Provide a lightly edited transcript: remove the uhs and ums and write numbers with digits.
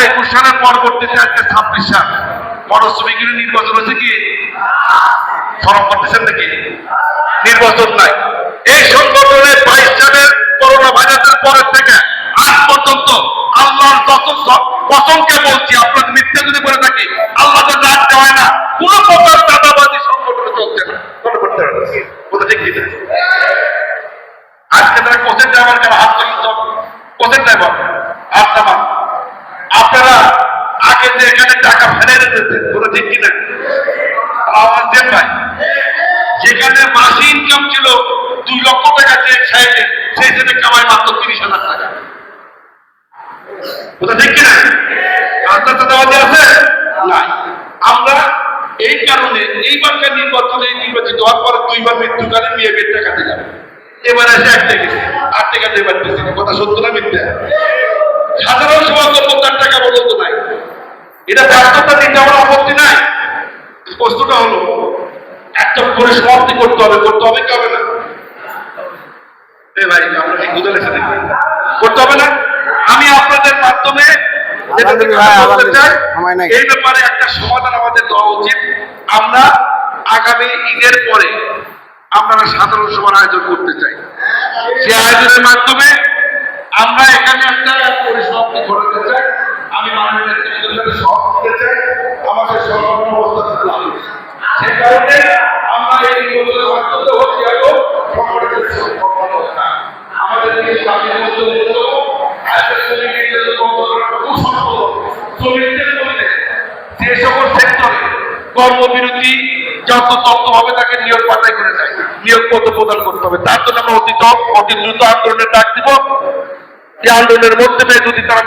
21 সালের পরবর্তীতে আজকে 26 সাল মনশ্রমিকের নির্বাচন হচ্ছে কি ফরম করতেছেন নাকি? নির্বাচন নাই। এই সংগঠনের 22 সালের করোনা ভাইরাসের পরের থেকে আজ পর্যন্ত আল্লাহর কসমকে বলছি, আপনাদের মিথ্যা যদি বলে থাকি, আল্লাহদের রাত দেওয়া না, কোন প্রকার চাঁদাবাজি সংগঠনে চলছে না। মনে করতে হবে কথা ঠিক কিনা? আজকে তারা কোচের ড্রাইভার কেন হাত তুলতে হবে? কোচের ড্রাইভার হাত নামান। আপনারা আগে যে এখানে টাকা ফেলে রেখেছেন কথা ঠিক কিনা? আওয়াজ দেন ভাই। যেখানে মাসে ইনকাম ছিল 2 লক্ষ টাকা, যে সাইডে সেই সাইডে কামাই মাত্র 30,000 টাকা কথা ঠিক কিনা? রাস্তা চাঁদাবাজি আছে নাই। আমরা এই কারণে এইবারকার নির্বাচনে নির্বাচিত হওয়ার পরে 2 বার মৃত্যুকালে মেয়ে বের টাকা দিলাম, এবার এসে 1 টাকা 8 টাকা দিয়ে পারতেছি কথা সত্য না মিথ্যা? সাধারণ সমাজের 4 টাকা বলতো নাই। এটা ব্যস্ততা দিতে আমার আপত্তি নাই। প্রশ্নটা হলো একটা করে সমাপ্তি করতে হবে কি হবে না? ভাই আমরা কি বুঝে লেখা করতে হবে না? আমি আপনাদের মাধ্যমে এই ব্যাপারে একটা সমাধান আমাদের দেওয়া উচিত। আমরা আগামী ঈদের পরে আমরা সাধারণ সভার আয়োজন করতে চাই। সে আয়োজনের মাধ্যমে আমরা এখানে একটা পরিসমাপ্তি ঘটাতে চাই। আমি মাননীয় সব দিতে চাই আমাদের সংগঠন অবস্থা চালাবে। সে কারণে আমরা এই নির্বাচনের মাধ্যমে হচ্ছে আমাদের যে সকল সেক্টরে কর্মবিরতি যথাযথভাবে তাকে নিয়োগ বাছাই করে দেয়, নিয়োগ পত্র প্রদান করতে হবে। তার জন্য আমরা অতি দ্রুত আন্দোলনের ডাক দিব। যে আন্দোলনের মধ্যে যদি তারা